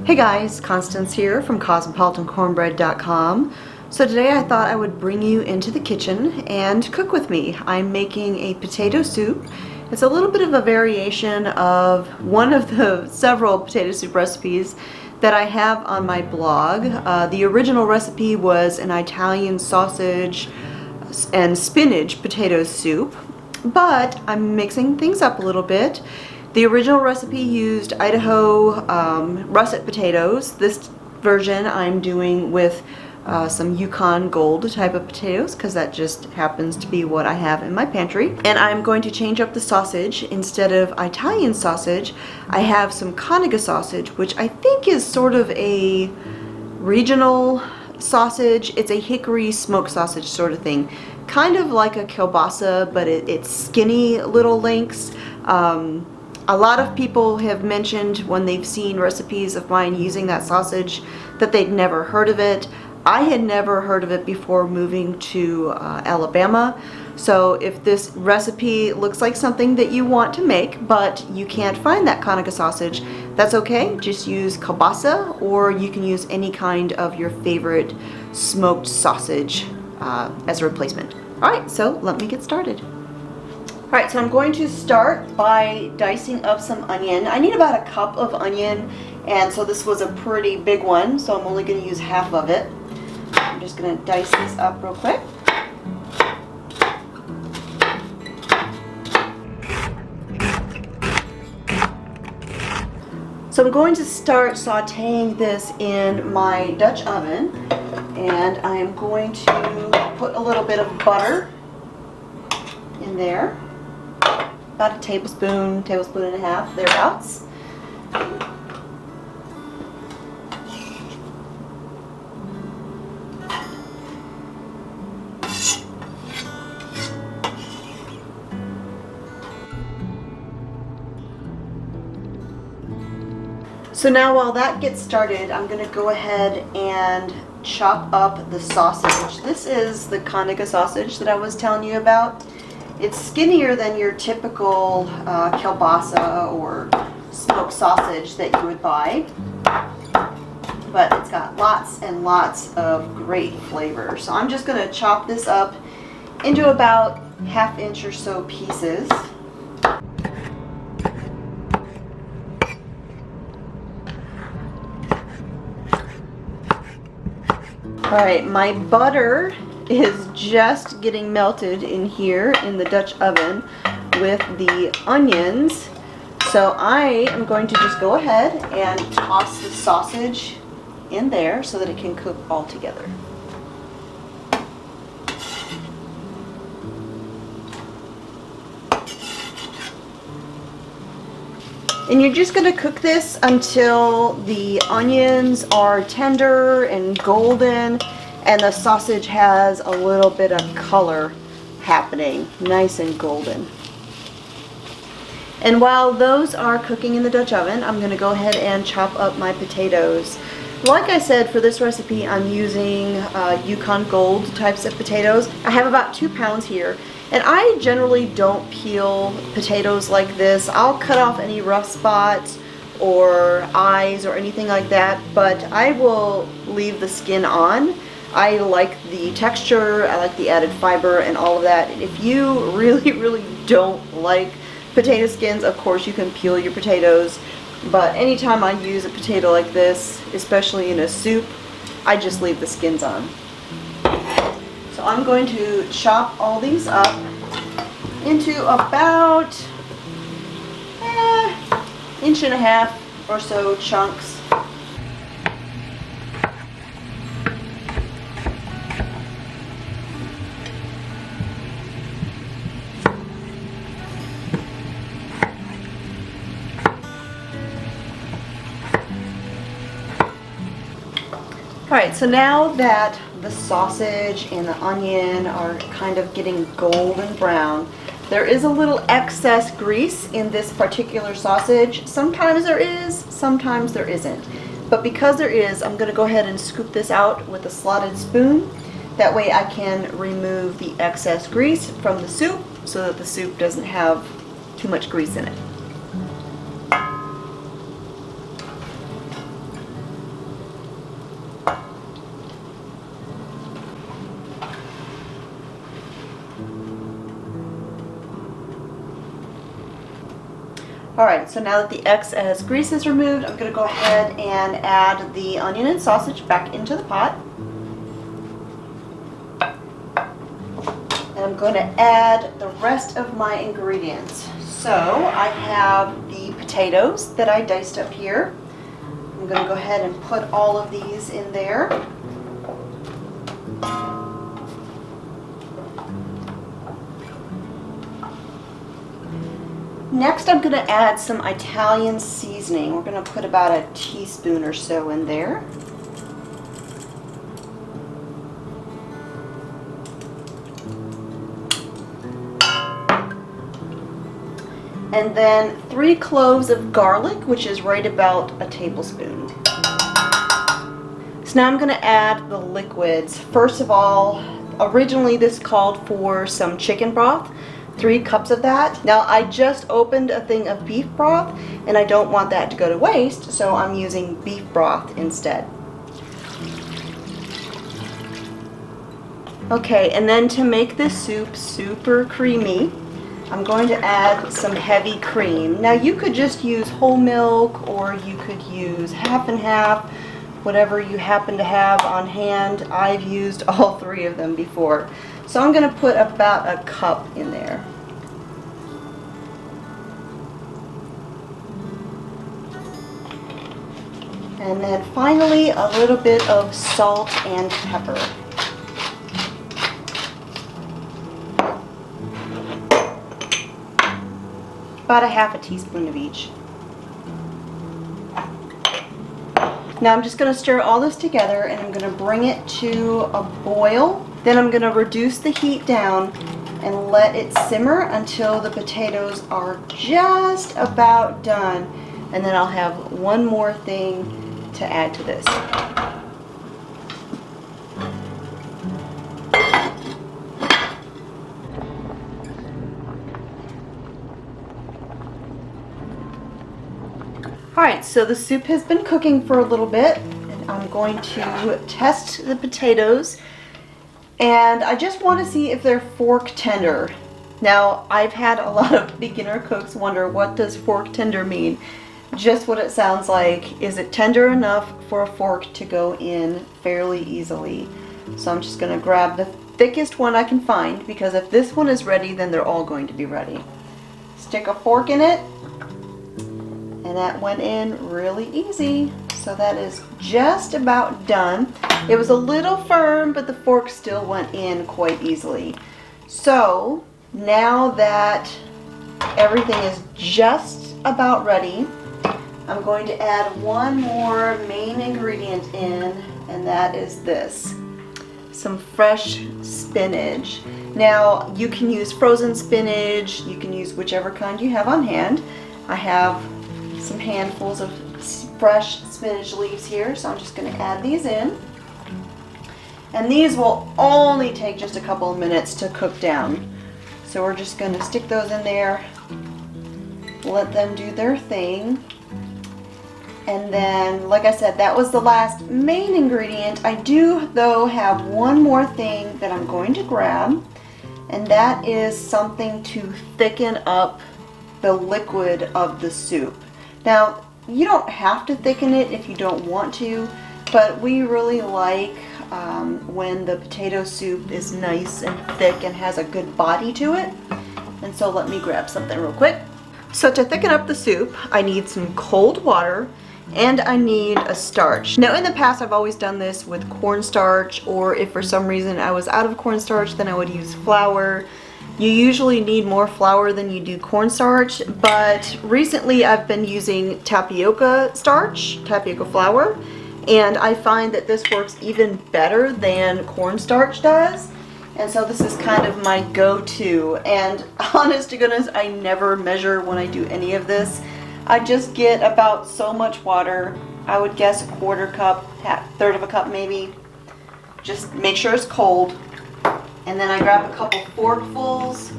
Hey guys, Constance here from CosmopolitanCornbread.com. So today I thought I would bring you into the kitchen and cook with me. I'm making a potato soup. It's a little bit of a variation of one of the several potato soup recipes that I have on my blog. The original recipe was an Italian sausage and spinach potato soup, but I'm mixing things up a little bit. The original recipe used Idaho russet potatoes. This version I'm doing with some Yukon Gold type of potatoes because that just happens to be what I have in my pantry. And I'm going to change up the sausage. Instead of Italian sausage, I have some Conaga sausage, which I think is sort of a regional sausage. It's a hickory smoked sausage sort of thing. Kind of like a kielbasa, but it's skinny little links. A lot of people have mentioned when they've seen recipes of mine using that sausage that they'd never heard of it. I had never heard of it before moving to Alabama. So if this recipe looks like something that you want to make, but you can't find that Conaga sausage, that's okay. Just use kielbasa, or you can use any kind of your favorite smoked sausage as a replacement. Alright, so let me get started. Alright, so I'm going to start by dicing up some onion. I need about a cup of onion, and so this was a pretty big one, so I'm only going to use half of it. I'm just going to dice this up real quick. So I'm going to start sauteing this in my Dutch oven, and I'm going to put a little bit of butter in there. About a tablespoon and a half, thereabouts. So now while that gets started, I'm going to go ahead and chop up the sausage. This is the Conaga sausage that I was telling you about. It's skinnier than your typical kielbasa or smoked sausage that you would buy, but it's got lots and lots of great flavor. So I'm just going to chop this up into about 1/2 inch or so pieces. Alright, my butter is just getting melted in here in the Dutch oven with the onions. So I am going to just go ahead and toss the sausage in there so that it can cook all together. And you're just going to cook this until the onions are tender and golden and the sausage has a little bit of color happening, nice and golden. And while those are cooking in the Dutch oven, I'm going to go ahead and chop up my potatoes. Like I said, for this recipe I'm using Yukon Gold types of potatoes. I have about 2 pounds here. And I generally don't peel potatoes like this. I'll cut off any rough spots or eyes or anything like that, but I will leave the skin on. I like the texture, I like the added fiber and all of that. And if you really don't like potato skins, of course you can peel your potatoes, but anytime I use a potato like this, especially in a soup, I just leave the skins on. So I'm going to chop all these up into about 1.5 inch or so chunks. Alright, so now that the sausage and the onion are kind of getting golden brown, there is a little excess grease in this particular sausage. Sometimes there is, sometimes there isn't. But because there is, I'm going to go ahead and scoop this out with a slotted spoon. That way I can remove the excess grease from the soup so that the soup doesn't have too much grease in it. Alright, so now that the excess grease is removed, I'm going to go ahead and add the onion and sausage back into the pot. And I'm going to add the rest of my ingredients. So I have the potatoes that I diced up here. I'm going to go ahead and put all of these in there. Next, I'm going to add some Italian seasoning. We're going to put about a teaspoon or so in there. And then 3 cloves of garlic, which is right about a tablespoon. So now I'm going to add the liquids. First of all, originally this called for some chicken broth. 3 cups of that. Now I just opened a thing of beef broth and I don't want that to go to waste, so I'm using beef broth instead. Okay, and then to make this soup super creamy, I'm going to add some heavy cream. Now you could just use whole milk or you could use half and half, whatever you happen to have on hand. I've used all 3 of them before. So I'm going to put about a cup in there. And then finally a little bit of salt and pepper. About a half a teaspoon of each. Now I'm just going to stir all this together and I'm going to bring it to a boil. Then I'm going to reduce the heat down and let it simmer until the potatoes are just about done. And then I'll have one more thing to add to this. Alright, so the soup has been cooking for a little bit, and I'm going to test the potatoes, and I just want to see if they're fork tender. Now, I've had a lot of beginner cooks wonder, what does fork tender mean? Just what it sounds like. Is it tender enough for a fork to go in fairly easily? So I'm just going to grab the thickest one I can find, because if this one is ready, then they're all going to be ready. Stick a fork in it. And that went in really easy. So that is just about done. It was a little firm, but the fork still went in quite easily. So now that everything is just about ready, I'm going to add one more main ingredient in, and that is this. Some fresh spinach. Now you can use frozen spinach, you can use whichever kind you have on hand. I have some handfuls of fresh spinach leaves here, so I'm just going to add these in. And these will only take just a couple of minutes to cook down. So we're just going to stick those in there, let them do their thing. And then, like I said, that was the last main ingredient. I do, though, have one more thing that I'm going to grab, and that is something to thicken up the liquid of the soup. Now, you don't have to thicken it if you don't want to, but we really like when the potato soup is nice and thick and has a good body to it. And so let me grab something real quick. So to thicken up the soup, I need some cold water and I need a starch. Now in the past I've always done this with cornstarch, or if for some reason I was out of cornstarch, then I would use flour. You usually need more flour than you do cornstarch, but recently I've been using tapioca starch, tapioca flour, and I find that this works even better than cornstarch does. And so this is kind of my go-to, and honest to goodness, I never measure when I do any of this. I just get about so much water. I would guess a quarter cup, third of a cup maybe. Just make sure it's cold. And then I grab a couple forkfuls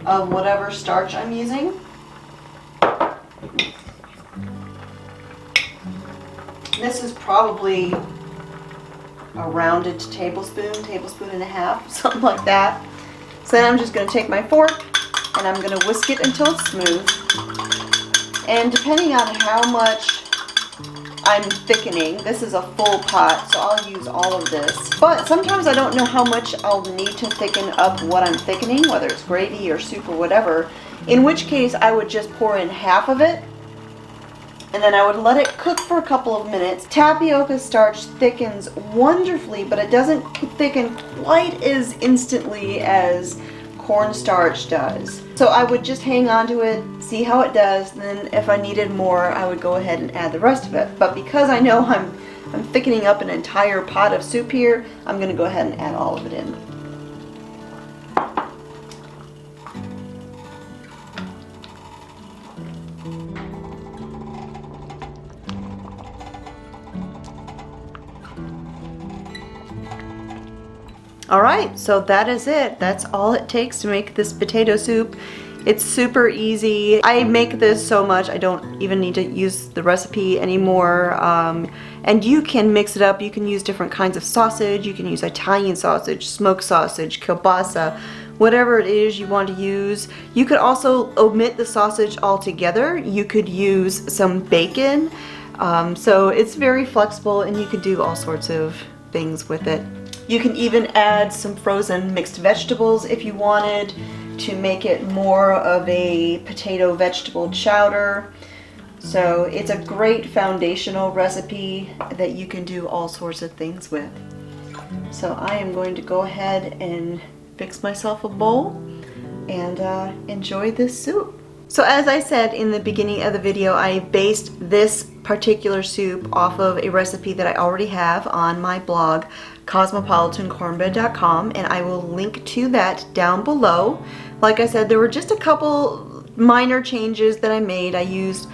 of whatever starch I'm using. This is probably a rounded tablespoon, tablespoon and a half, something like that. So then I'm just going to take my fork and I'm going to whisk it until it's smooth. And depending on how much I'm thickening, this is a full pot, so I'll use all of this. But sometimes I don't know how much I'll need to thicken up what I'm thickening, whether it's gravy or soup or whatever, in which case I would just pour in half of it, and then I would let it cook for a couple of minutes. Tapioca starch thickens wonderfully, but it doesn't thicken quite as instantly as cornstarch does. So I would just hang on to it, see how it does, and then if I needed more, I would go ahead and add the rest of it. But because I know I'm thickening up an entire pot of soup here, I'm going to go ahead and add all of it in. Alright, so that is it. That's all it takes to make this potato soup. It's super easy. I make this so much I don't even need to use the recipe anymore. And you can mix it up. You can use different kinds of sausage. You can use Italian sausage, smoked sausage, kielbasa, whatever it is you want to use. You could also omit the sausage altogether. You could use some bacon. So it's very flexible and you could do all sorts of things with it. You can even add some frozen mixed vegetables if you wanted to make it more of a potato vegetable chowder. So it's a great foundational recipe that you can do all sorts of things with. So I am going to go ahead and fix myself a bowl and enjoy this soup. So as I said in the beginning of the video, I based this particular soup off of a recipe that I already have on my blog, cosmopolitancornbread.com, and I will link to that down below. Like I said, there were just a couple minor changes that I made. I used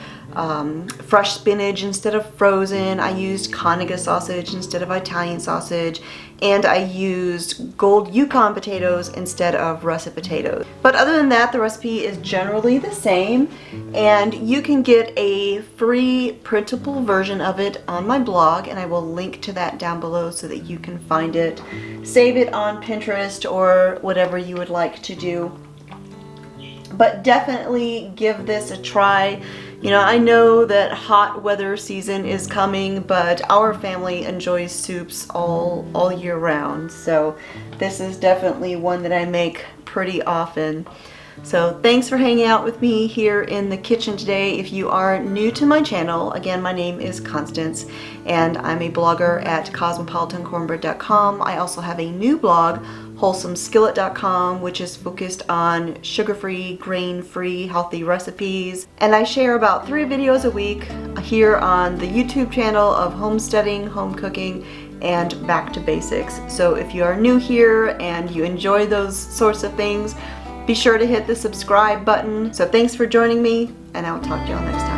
fresh spinach instead of frozen. I used Conaga sausage instead of Italian sausage, and I used gold Yukon potatoes instead of russet potatoes. But other than that, the recipe is generally the same, and you can get a free printable version of it on my blog, and I will link to that down below so that you can find it, save it on Pinterest or whatever you would like to do. But definitely give this a try. You know, I know that hot weather season is coming, but our family enjoys soups all year round. So this is definitely one that I make pretty often. So thanks for hanging out with me here in the kitchen today. If you are new to my channel, again, my name is Constance and I'm a blogger at cosmopolitancornbread.com. I also have a new blog, wholesomeskillet.com, which is focused on sugar-free, grain-free, healthy recipes. And I share about 3 videos a week here on the YouTube channel of homesteading, home cooking, and back to basics. So if you are new here and you enjoy those sorts of things, be sure to hit the subscribe button. So thanks for joining me, and I'll talk to y'all next time.